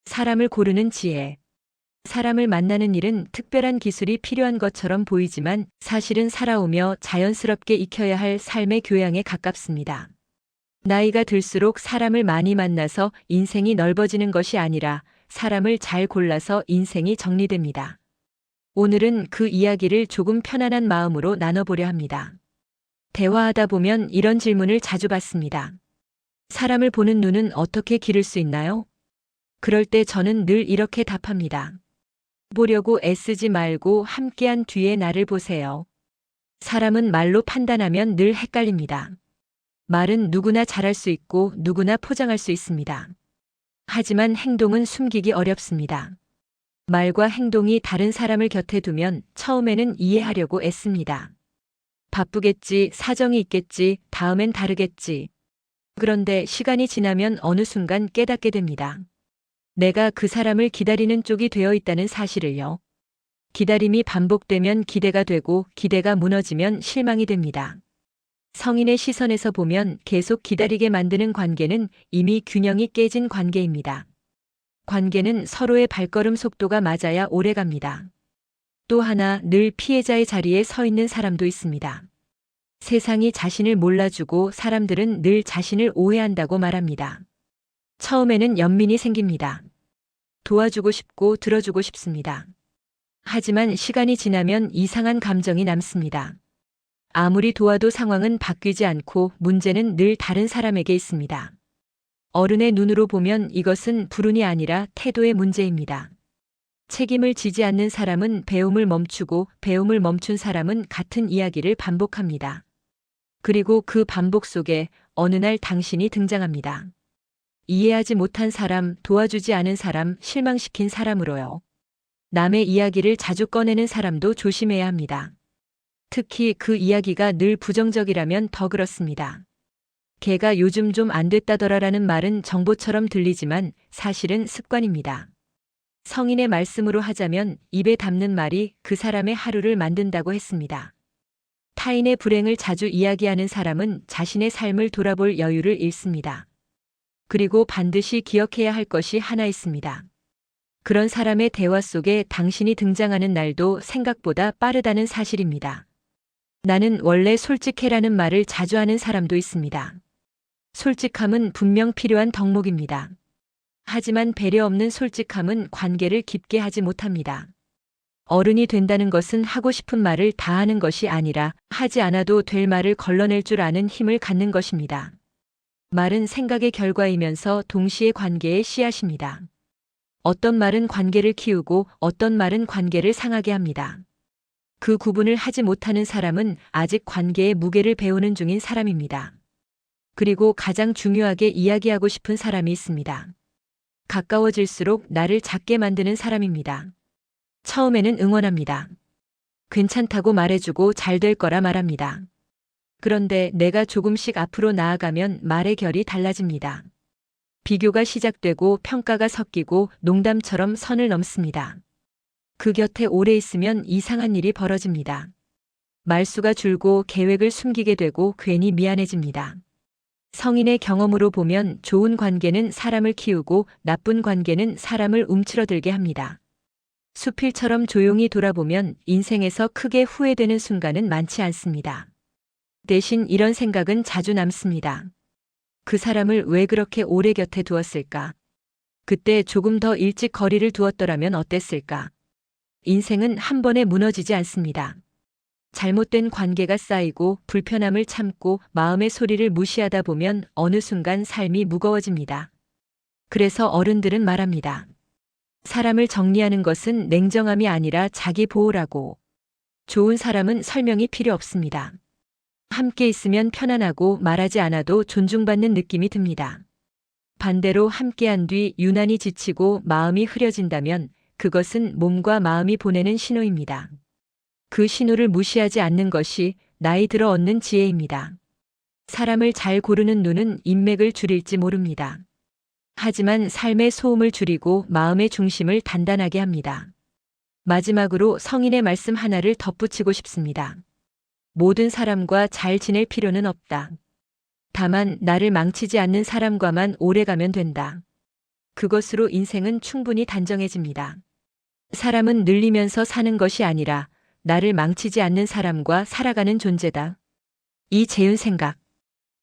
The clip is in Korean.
사람을 고르는 지혜. 사람을 만나는 일은 특별한 기술이 필요한 것처럼 보이지만 사실은 살아오며 자연스럽게 익혀야 할 삶의 교양에 가깝습니다. 나이가 들수록 사람을 많이 만나서 인생이 넓어지는 것이 아니라 사람을 잘 골라서 인생이 정리됩니다. 오늘은 그 이야기를 조금 편안한 마음으로 나눠보려 합니다. 대화하다 보면 이런 질문을 자주 받습니다. 사람을 보는 눈은 어떻게 기를 수 있나요? 그럴 때 저는 늘 이렇게 답합니다. 보려고 애쓰지 말고 함께한 뒤에 나를 보세요. 사람은 말로 판단하면 늘 헷갈립니다. 말은 누구나 잘할 수 있고 누구나 포장할 수 있습니다. 하지만 행동은 숨기기 어렵습니다. 말과 행동이 다른 사람을 곁에 두면 처음에는 이해하려고 애씁니다. 바쁘겠지, 사정이 있겠지, 다음엔 다르겠지. 그런데 시간이 지나면 어느 순간 깨닫게 됩니다. 내가 그 사람을 기다리는 쪽이 되어 있다는 사실을요. 기다림이 반복되면 기대가 되고 기대가 무너지면 실망이 됩니다. 성인의 시선에서 보면 계속 기다리게 만드는 관계는 이미 균형이 깨진 관계입니다. 관계는 서로의 발걸음 속도가 맞아야 오래갑니다. 또 하나 늘 피해자의 자리에 서 있는 사람도 있습니다. 세상이 자신을 몰라주고 사람들은 늘 자신을 오해한다고 말합니다. 처음에는 연민이 생깁니다. 도와주고 싶고 들어주고 싶습니다. 하지만 시간이 지나면 이상한 감정이 남습니다. 아무리 도와도 상황은 바뀌지 않고 문제는 늘 다른 사람에게 있습니다. 어른의 눈으로 보면 이것은 불운이 아니라 태도의 문제입니다. 책임을 지지 않는 사람은 배움을 멈추고 배움을 멈춘 사람은 같은 이야기를 반복합니다. 그리고 그 반복 속에 어느 날 당신이 등장합니다. 이해하지 못한 사람, 도와주지 않은 사람, 실망시킨 사람으로요. 남의 이야기를 자주 꺼내는 사람도 조심해야 합니다. 특히 그 이야기가 늘 부정적이라면 더 그렇습니다. 걔가 요즘 좀 안 됐다더라라는 말은 정보처럼 들리지만 사실은 습관입니다. 성인의 말씀으로 하자면 입에 담는 말이 그 사람의 하루를 만든다고 했습니다. 타인의 불행을 자주 이야기하는 사람은 자신의 삶을 돌아볼 여유를 잃습니다. 그리고 반드시 기억해야 할 것이 하나 있습니다. 그런 사람의 대화 속에 당신이 등장하는 날도 생각보다 빠르다는 사실입니다. 나는 원래 솔직해라는 말을 자주 하는 사람도 있습니다. 솔직함은 분명 필요한 덕목입니다. 하지만 배려 없는 솔직함은 관계를 깊게 하지 못합니다. 어른이 된다는 것은 하고 싶은 말을 다 하는 것이 아니라 하지 않아도 될 말을 걸러낼 줄 아는 힘을 갖는 것입니다. 말은 생각의 결과이면서 동시에 관계의 씨앗입니다. 어떤 말은 관계를 키우고 어떤 말은 관계를 상하게 합니다. 그 구분을 하지 못하는 사람은 아직 관계의 무게를 배우는 중인 사람입니다. 그리고 가장 중요하게 이야기하고 싶은 사람이 있습니다. 가까워질수록 나를 작게 만드는 사람입니다. 처음에는 응원합니다. 괜찮다고 말해주고 잘 될 거라 말합니다. 그런데 내가 조금씩 앞으로 나아가면 말의 결이 달라집니다. 비교가 시작되고 평가가 섞이고 농담처럼 선을 넘습니다. 그 곁에 오래 있으면 이상한 일이 벌어집니다. 말수가 줄고 계획을 숨기게 되고 괜히 미안해집니다. 성인의 경험으로 보면 좋은 관계는 사람을 키우고 나쁜 관계는 사람을 움츠러들게 합니다. 수필처럼 조용히 돌아보면 인생에서 크게 후회되는 순간은 많지 않습니다. 대신 이런 생각은 자주 남습니다. 그 사람을 왜 그렇게 오래 곁에 두었을까? 그때 조금 더 일찍 거리를 두었더라면 어땠을까? 인생은 한 번에 무너지지 않습니다. 잘못된 관계가 쌓이고 불편함을 참고 마음의 소리를 무시하다 보면 어느 순간 삶이 무거워집니다. 그래서 어른들은 말합니다. 사람을 정리하는 것은 냉정함이 아니라 자기 보호라고. 좋은 사람은 설명이 필요 없습니다. 함께 있으면 편안하고 말하지 않아도 존중받는 느낌이 듭니다. 반대로 함께한 뒤 유난히 지치고 마음이 흐려진다면 그것은 몸과 마음이 보내는 신호입니다. 그 신호를 무시하지 않는 것이 나이 들어 얻는 지혜입니다. 사람을 잘 고르는 눈은 인맥을 줄일지 모릅니다. 하지만 삶의 소음을 줄이고 마음의 중심을 단단하게 합니다. 마지막으로 성인의 말씀 하나를 덧붙이고 싶습니다. 모든 사람과 잘 지낼 필요는 없다. 다만 나를 망치지 않는 사람과만 오래가면 된다. 그것으로 인생은 충분히 단정해집니다. 사람은 늘리면서 사는 것이 아니라 나를 망치지 않는 사람과 살아가는 존재다. 이재윤 생각.